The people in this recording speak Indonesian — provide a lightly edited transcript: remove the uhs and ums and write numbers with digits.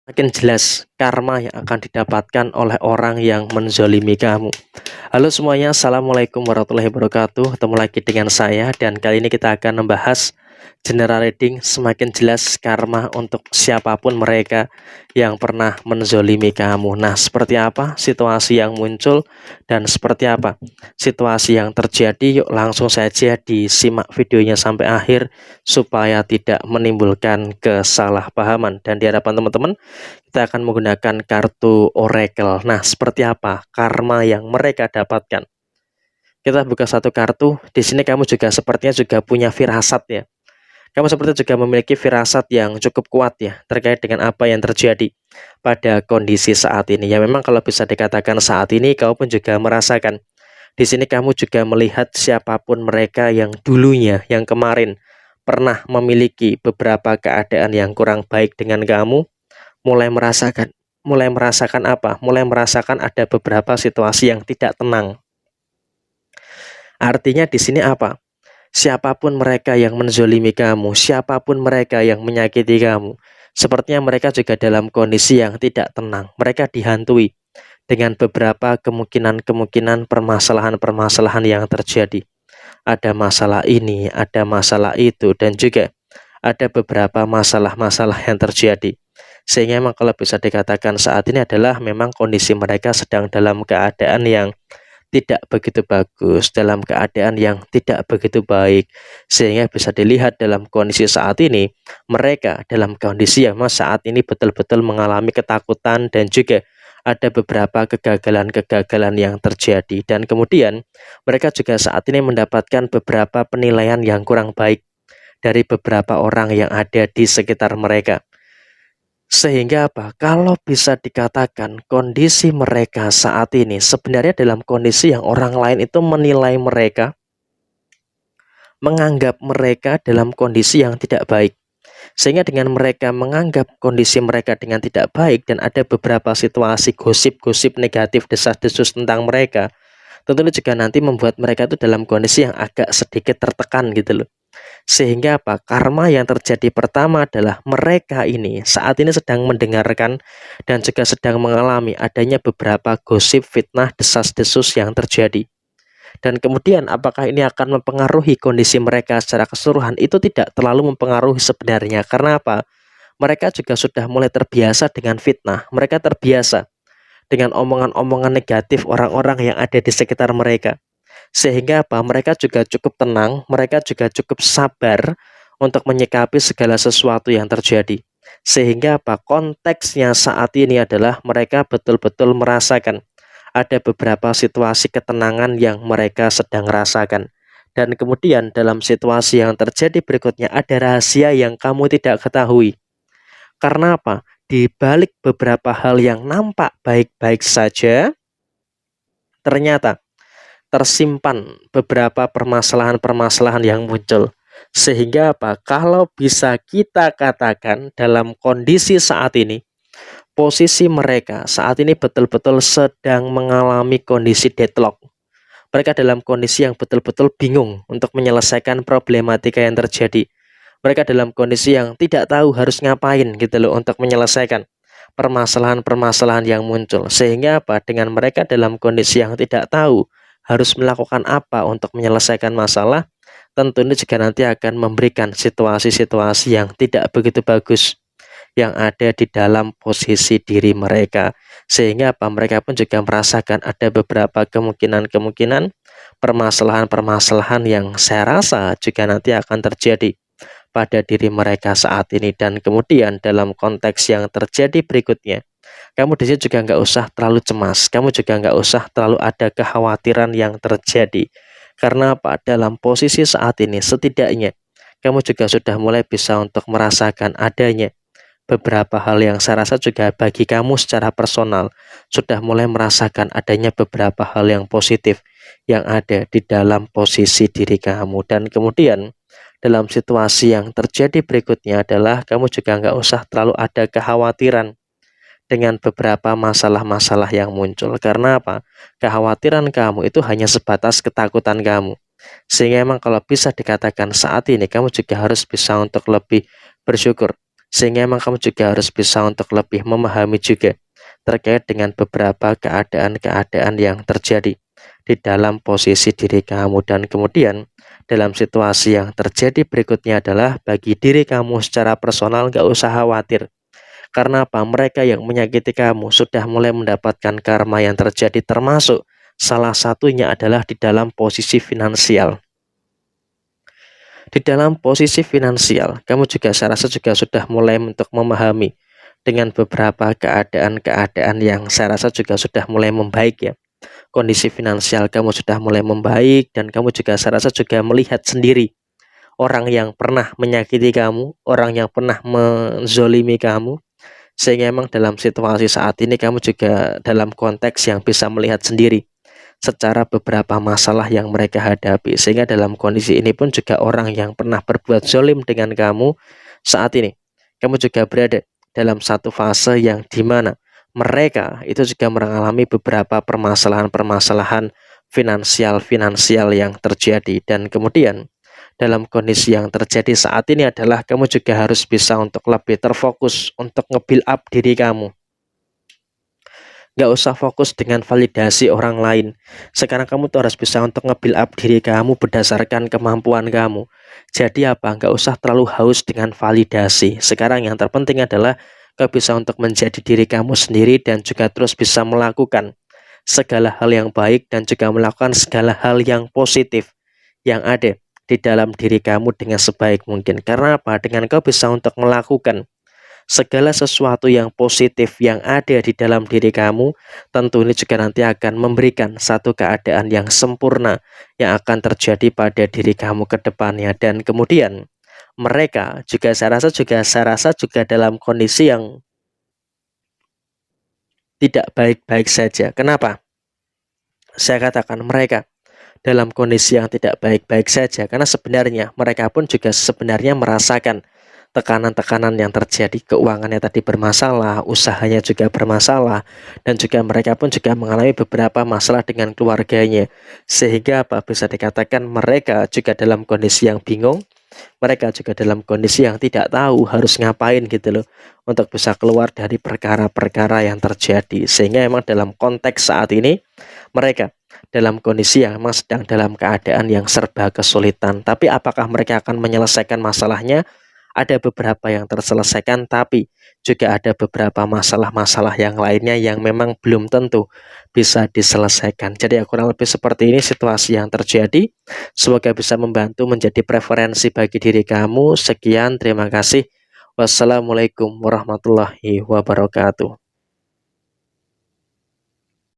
Makin jelas karma yang akan didapatkan oleh orang yang menzolimi kamu. Halo semuanya, Assalamualaikum warahmatullahi wabarakatuh. Ketemu lagi dengan saya dan kali ini kita akan membahas general reading semakin jelas karma untuk siapapun mereka yang pernah menzolimi kamu. Nah, seperti apa situasi yang muncul dan seperti apa situasi yang terjadi? Yuk langsung saja disimak videonya sampai akhir supaya tidak menimbulkan kesalahpahaman. Dan di hadapan teman-teman kita akan menggunakan kartu oracle. Nah, seperti apa karma yang mereka dapatkan? Kita buka satu kartu. Di sini kamu juga sepertinya juga punya firasat ya. Kamu seperti juga memiliki firasat yang cukup kuat ya terkait dengan apa yang terjadi pada kondisi saat ini. Ya memang kalau bisa dikatakan saat ini kamu pun juga merasakan. Di sini kamu juga melihat siapapun mereka yang dulunya, yang kemarin pernah memiliki beberapa keadaan yang kurang baik dengan kamu, mulai merasakan apa? Mulai merasakan ada beberapa situasi yang tidak tenang. Artinya di sini apa? Siapapun mereka yang menzolimi kamu, siapapun mereka yang menyakiti kamu, sepertinya mereka juga dalam kondisi yang tidak tenang. Mereka dihantui dengan beberapa kemungkinan-kemungkinan permasalahan-permasalahan yang terjadi. Ada masalah ini, ada masalah itu, dan juga ada beberapa masalah-masalah yang terjadi. Sehingga memang kalau bisa dikatakan saat ini adalah memang kondisi mereka sedang dalam keadaan yang tidak begitu bagus, dalam keadaan yang tidak begitu baik. Sehingga bisa dilihat dalam kondisi saat ini, mereka dalam kondisi yang saat ini betul-betul mengalami ketakutan dan juga ada beberapa kegagalan-kegagalan yang terjadi. Dan kemudian mereka juga saat ini mendapatkan beberapa penilaian yang kurang baik dari beberapa orang yang ada di sekitar mereka. Sehingga apa? Kalau bisa dikatakan kondisi mereka saat ini sebenarnya dalam kondisi yang orang lain itu menilai mereka, menganggap mereka dalam kondisi yang tidak baik. Sehingga dengan mereka menganggap kondisi mereka dengan tidak baik dan ada beberapa situasi gosip-gosip negatif desas-desus tentang mereka, tentunya juga nanti membuat mereka itu dalam kondisi yang agak sedikit tertekan gitu loh. Sehingga apa? Karma yang terjadi pertama adalah mereka ini saat ini sedang mendengarkan dan juga sedang mengalami adanya beberapa gosip, fitnah, desas-desus yang terjadi. Dan kemudian apakah ini akan mempengaruhi kondisi mereka secara keseluruhan? Itu tidak terlalu mempengaruhi sebenarnya. Karena apa? Mereka juga sudah mulai terbiasa dengan fitnah. Mereka terbiasa dengan omongan-omongan negatif orang-orang yang ada di sekitar mereka. Sehingga apa? Mereka juga cukup tenang, mereka juga cukup sabar untuk menyikapi segala sesuatu yang terjadi. Sehingga apa? Konteksnya saat ini adalah mereka betul-betul merasakan ada beberapa situasi ketenangan yang mereka sedang rasakan. Dan kemudian dalam situasi yang terjadi berikutnya ada rahasia yang kamu tidak ketahui. Karena apa? Di balik beberapa hal yang nampak baik-baik saja, ternyata tersimpan beberapa permasalahan-permasalahan yang muncul. Sehingga apa? Kalau bisa kita katakan dalam kondisi saat ini, posisi mereka saat ini betul-betul sedang mengalami kondisi deadlock. Mereka dalam kondisi yang betul-betul bingung untuk menyelesaikan problematika yang terjadi. Mereka dalam kondisi yang tidak tahu harus ngapain gitu loh untuk menyelesaikan permasalahan-permasalahan yang muncul. Sehingga apa? Dengan mereka dalam kondisi yang tidak tahu harus melakukan apa untuk menyelesaikan masalah, tentunya juga nanti akan memberikan situasi-situasi yang tidak begitu bagus yang ada di dalam posisi diri mereka. Sehingga apa? Mereka pun juga merasakan ada beberapa kemungkinan-kemungkinan permasalahan-permasalahan yang saya rasa juga nanti akan terjadi pada diri mereka saat ini. Dan kemudian dalam konteks yang terjadi berikutnya, kamu di sini juga nggak usah terlalu cemas, kamu juga nggak usah terlalu ada kekhawatiran yang terjadi. Karena apa? Dalam posisi saat ini setidaknya kamu juga sudah mulai bisa untuk merasakan adanya beberapa hal yang saya rasa juga bagi kamu secara personal sudah mulai merasakan adanya beberapa hal yang positif yang ada di dalam posisi diri kamu. Dan kemudian dalam situasi yang terjadi berikutnya adalah kamu juga nggak usah terlalu ada kekhawatiran dengan beberapa masalah-masalah yang muncul. Karena apa? Kekhawatiran kamu itu hanya sebatas ketakutan kamu. Sehingga emang kalau bisa dikatakan saat ini kamu juga harus bisa untuk lebih bersyukur Sehingga emang kamu juga harus bisa untuk lebih memahami juga terkait dengan beberapa keadaan-keadaan yang terjadi di dalam posisi diri kamu. Dan kemudian dalam situasi yang terjadi berikutnya adalah bagi diri kamu secara personal gak usah khawatir. Karena apa? Mereka yang menyakiti kamu sudah mulai mendapatkan karma yang terjadi, termasuk salah satunya adalah di dalam posisi finansial. Di dalam posisi finansial, kamu juga saya rasa juga sudah mulai untuk memahami dengan beberapa keadaan-keadaan yang saya rasa juga sudah mulai membaik ya. Kondisi finansial kamu sudah mulai membaik dan kamu juga saya rasa juga melihat sendiri orang yang pernah menyakiti kamu, orang yang pernah menzolimi kamu, sehingga memang dalam situasi saat ini kamu juga dalam konteks yang bisa melihat sendiri secara beberapa masalah yang mereka hadapi. Sehingga dalam kondisi ini pun juga orang yang pernah berbuat zolim dengan kamu saat ini, kamu juga berada dalam satu fase yang dimana mereka itu juga mengalami beberapa permasalahan-permasalahan finansial yang terjadi. Dan kemudian dalam kondisi yang terjadi saat ini adalah kamu juga harus bisa untuk lebih terfokus untuk nge-build up diri kamu. Gak usah fokus dengan validasi orang lain. Sekarang kamu tuh harus bisa untuk nge-build up diri kamu berdasarkan kemampuan kamu. Jadi apa? Gak usah terlalu haus dengan validasi. Sekarang yang terpenting adalah kau bisa untuk menjadi diri kamu sendiri dan juga terus bisa melakukan segala hal yang baik dan juga melakukan segala hal yang positif yang ada di dalam diri kamu dengan sebaik mungkin. Karena apa? Dengan kau bisa untuk melakukan segala sesuatu yang positif yang ada di dalam diri kamu, tentu ini juga nanti akan memberikan satu keadaan yang sempurna yang akan terjadi pada diri kamu ke depannya. Dan kemudian mereka juga saya rasa juga dalam kondisi yang tidak baik-baik saja. Kenapa? Saya katakan mereka dalam kondisi yang tidak baik-baik saja, karena sebenarnya mereka pun juga sebenarnya merasakan tekanan-tekanan yang terjadi, keuangannya tadi bermasalah, usahanya juga bermasalah, dan juga mereka pun juga mengalami beberapa masalah dengan keluarganya. Sehingga apa bisa dikatakan mereka juga dalam kondisi yang bingung, mereka juga dalam kondisi yang tidak tahu harus ngapain gitu loh, untuk bisa keluar dari perkara-perkara yang terjadi. Sehingga emang dalam konteks saat ini mereka dalam kondisi yang memang sedang dalam keadaan yang serba kesulitan. Tapi apakah mereka akan menyelesaikan masalahnya? Ada beberapa yang terselesaikan, tapi juga ada beberapa masalah-masalah yang lainnya yang memang belum tentu bisa diselesaikan. Jadi kurang lebih seperti ini situasi yang terjadi. Semoga bisa membantu menjadi preferensi bagi diri kamu. Sekian, terima kasih. Wassalamualaikum warahmatullahi wabarakatuh.